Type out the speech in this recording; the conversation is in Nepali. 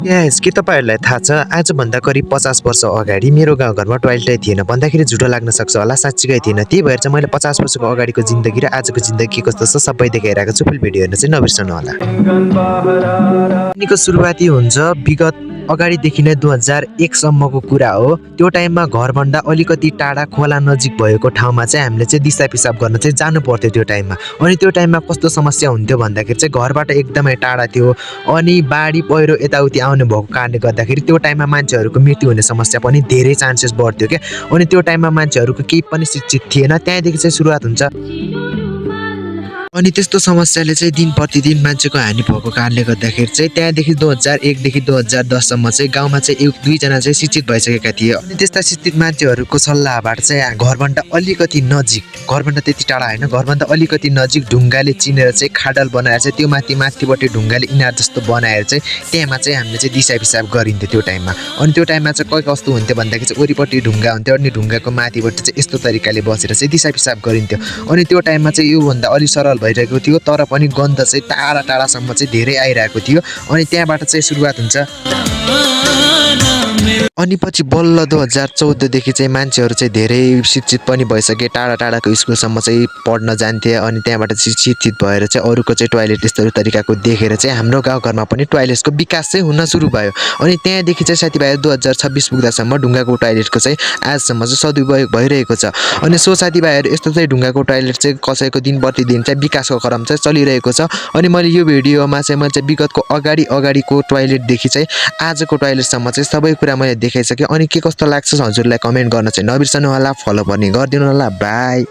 यस के तपाईँहरूलाई थाहा छ आजभन्दा करिब 50 वर्ष अगाडि मेरो गाउँघरमा टोयलेटै थिएन भन्दाखेरि झुटो लाग्न सक्छ होला साँच्चीकै थिएन त्यही भएर चाहिँ मैले 50 वर्षको अगाडिको जिन्दगी र आजको जिन्दगी के कस्तो छ सबै देखाइरहेको छु फुल भिडियो हेर्न चाहिँ नबिर्सनु होला। कहानीको सुरुवाती हुन्छ विगत अगाडिदेखि नै 2001 सम्मको कुरा हो। त्यो टाइममा घरभन्दा अलिकति टाढा खोला नजिक भएको ठाउँमा चाहिँ हामीले चाहिँ दिसा पिसाब गर्न चाहिँ जानु पर्थ्यो त्यो टाइममा। अनि त्यो टाइममा कस्तो समस्या हुन्थ्यो भन्दाखेरि चाहिँ घरबाट एकदमै टाढा थियो अनि बाढी पहिरो यताउति आउने भएको कारणले गर्दाखेरि त्यो टाइममा मान्छेहरूको मृत्यु हुने समस्या पनि धेरै चान्सेस बढ्थ्यो क्या। अनि त्यो टाइममा मान्छेहरूको केही पनि शिक्षित थिएन त्यहाँदेखि चाहिँ सुरुवात हुन्छ। अनि त्यस्तो समस्याले चाहिँ दिन प्रतिदिन मान्छेको हानि भएको कारणले गर्दाखेरि चाहिँ त्यहाँदेखि 2001 देखि 2010 सम्म चाहिँ गाउँमा चाहिँ 1-2 जना चाहिँ शिक्षित भइसकेका थिए। अनि त्यस्ता शिक्षित मान्छेहरूको सल्लाहबाट चाहिँ घरभन्दा अलिकति नजिक, घरभन्दा त्यति टाढा होइन, घरभन्दा अलिकति नजिक ढुङ्गाले चिनेर चाहिँ खाडल बनाएर चाहिँ त्यो माथिपट्टि ढुङ्गाले इनार जस्तो बनाएर चाहिँ त्यहाँमा चाहिँ हामीले चाहिँ दिसा पिसाब गरिन्थ्यो त्यो टाइममा। अनि त्यो टाइममा चाहिँ कस्तो हुन्थ्यो भन्दाखेरि चाहिँ वरिपट्टि ढुङ्गा हुन्थ्यो अनि ढुङ्गाको माथिपट्टि चाहिँ यस्तो तरिकाले बसेर चाहिँ दिसा पिसाब गरिन्थ्यो। अनि त्यो टाइममा चाहिँ योभन्दा अलि सरल भइरहेको थियो तर पनि गन्ध चाहिँ टाढा टाढासम्म चाहिँ धेरै आइरहेको थियो। अनि त्यहाँबाट चाहिँ सुरुवात हुन्छ। अनि पछि बल्ल 2014 देखि चाहिँ मान्छेहरू चाहिँ धेरै शिक्षित पनि भइसके, टाढा टाढाको स्कुलसम्म चाहिँ पढ्न जान्थे। अनि त्यहाँबाट चाहिँ शिक्षित भएर चाहिँ अरूको चाहिँ टोयलेट यस्तो तरिकाको देखेर चाहिँ हाम्रो गाउँघरमा पनि टोयलेटको विकास चाहिँ हुन सुरु भयो। अनि त्यहाँदेखि चाहिँ साथीभाइहरू 2026 पुग्दासम्म ढुङ्गाको टोयलेटको चाहिँ आजसम्म चाहिँ सदुपयोग भइरहेको छ। अनि सो साथीभाइहरू यस्तो चाहिँ ढुङ्गाको टोयलेट चाहिँ कसैको दिन प्रतिदिन चाहिँ विकासको क्रम चाहिँ चलिरहेको छ। अनि मैले यो भिडियोमा चाहिँ मैले चाहिँ विगतको अगाडिको टोयलेटदेखि चाहिँ आजको टोयलेटसम्म चाहिँ सबै कुरा मैले देखाइसकेँ। अनि के कस्तो लाग्छ हजुरलाई कमेन्ट गर्न चाहिँ नबिर्सनु होला, फलो पनि गरिदिनु होला। बाई।